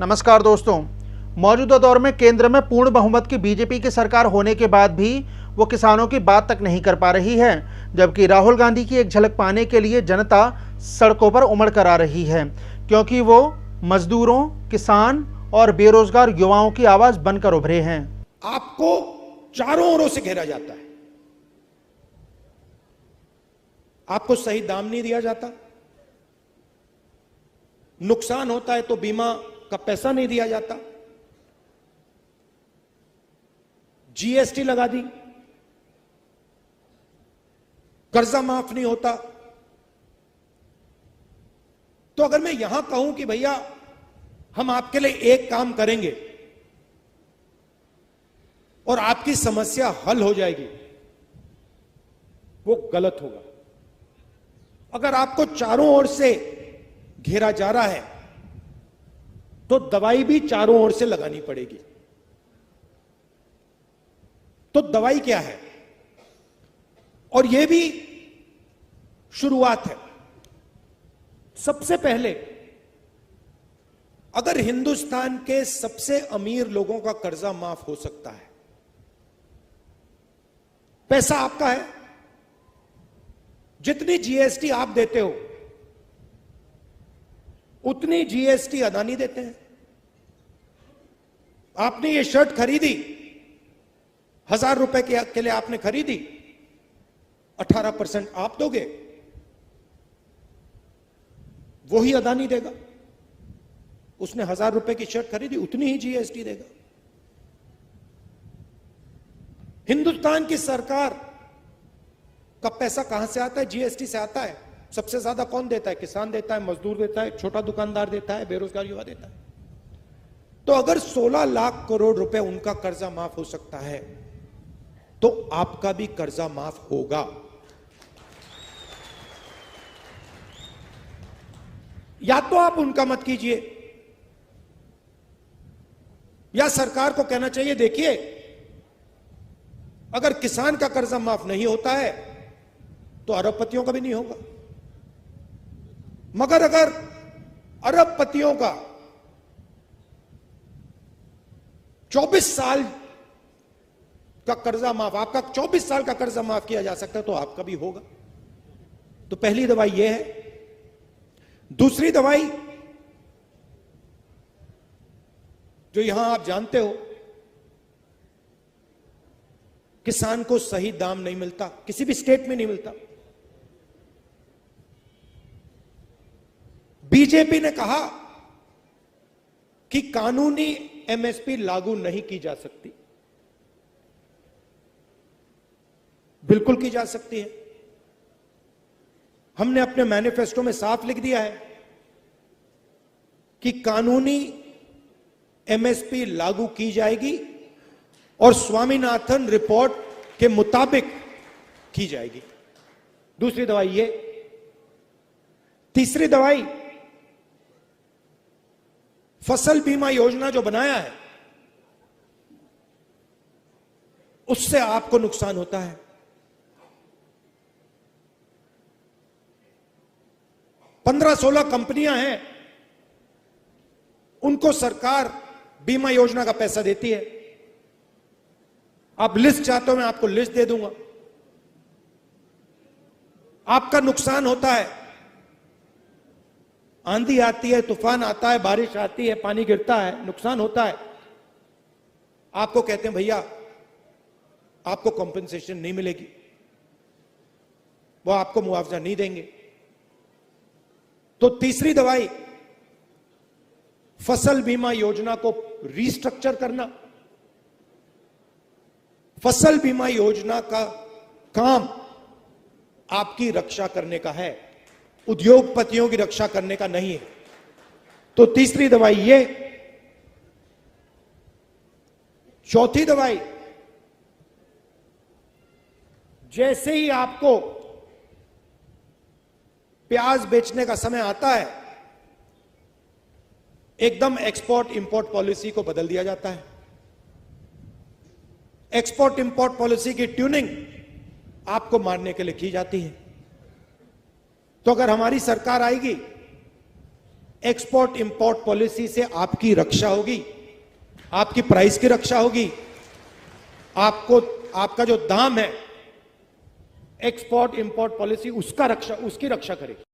नमस्कार दोस्तों, मौजूदा दौर में केंद्र में पूर्ण बहुमत की बीजेपी की सरकार होने के बाद भी वो किसानों की बात तक नहीं कर पा रही है, जबकि राहुल गांधी की एक झलक पाने के लिए जनता सड़कों पर उमड़ कर आ रही है, क्योंकि वो मजदूरों, किसान और बेरोजगार युवाओं की आवाज बनकर उभरे हैं। आपको चारों ओरों से घेरा जाता है, आपको सही दाम नहीं दिया जाता, नुकसान होता है तो बीमा का पैसा नहीं दिया जाता, जीएसटी लगा दी, कर्जा माफ नहीं होता। तो अगर मैं यहां कहूं कि भैया हम आपके लिए एक काम करेंगे और आपकी समस्या हल हो जाएगी, वो गलत होगा। अगर आपको चारों ओर से घेरा जा रहा है तो दवाई भी चारों ओर से लगानी पड़ेगी। तो दवाई क्या है? और यह भी शुरुआत है। सबसे पहले अगर हिंदुस्तान के सबसे अमीर लोगों का कर्जा माफ हो सकता है, पैसा आपका है, जितनी जीएसटी आप देते हो उतनी जीएसटी अदानी देते हैं। आपने ये शर्ट खरीदी, 1000 रुपए के लिए आपने खरीदी, 18% आप दोगे, वही अदानी देगा। उसने 1000 रुपए की शर्ट खरीदी, उतनी ही जीएसटी देगा। हिंदुस्तान की सरकार का पैसा कहां से आता है? जीएसटी से आता है। सबसे ज्यादा कौन देता है? किसान देता है, मजदूर देता है, छोटा दुकानदार देता है, बेरोजगार युवा देता है। तो अगर 16 लाख करोड़ रुपए उनका कर्जा माफ हो सकता है तो आपका भी कर्जा माफ होगा। या तो आप उनका मत कीजिए, या सरकार को कहना चाहिए, देखिए अगर किसान का कर्जा माफ नहीं होता है तो अरबपतियों का भी नहीं होगा। मगर अगर अरबपतियों का 24 साल का कर्जा माफ, आपका 24 साल का कर्जा माफ किया जा सकता है तो आपका भी होगा। तो पहली दवाई यह है। दूसरी दवाई जो यहां आप जानते हो, किसान को सही दाम नहीं मिलता, किसी भी स्टेट में नहीं मिलता। बीजेपी ने कहा कि कानूनी एमएसपी लागू नहीं की जा सकती। बिल्कुल की जा सकती है। हमने अपने मैनिफेस्टो में साफ लिख दिया है कि कानूनी एमएसपी लागू की जाएगी और स्वामीनाथन रिपोर्ट के मुताबिक की जाएगी। दूसरी दवाई ये। तीसरी दवाई, फसल बीमा योजना जो बनाया है उससे आपको नुकसान होता है। 15-16 कंपनियां हैं, उनको सरकार बीमा योजना का पैसा देती है। आप लिस्ट चाहते हो, मैं आपको लिस्ट दे दूंगा। आपका नुकसान होता है, आंधी आती है, तूफान आता है, बारिश आती है, पानी गिरता है, नुकसान होता है। आपको कहते हैं भैया आपको कॉम्पेंसेशन नहीं मिलेगी, वो आपको मुआवजा नहीं देंगे। तो तीसरी दवाई, फसल बीमा योजना को रीस्ट्रक्चर करना। फसल बीमा योजना का काम आपकी रक्षा करने का है, उद्योगपतियों की रक्षा करने का नहीं है। तो तीसरी दवाई ये। चौथी दवाई, जैसे ही आपको प्याज बेचने का समय आता है, एकदम एक्सपोर्ट इंपोर्ट पॉलिसी को बदल दिया जाता है। एक्सपोर्ट इंपोर्ट पॉलिसी की ट्यूनिंग आपको मारने के लिए की जाती है। तो अगर हमारी सरकार आएगी एक्सपोर्ट इंपोर्ट पॉलिसी से आपकी रक्षा होगी, आपकी प्राइस की रक्षा होगी, आपका जो दाम है एक्सपोर्ट इंपोर्ट पॉलिसी उसकी रक्षा करेगी।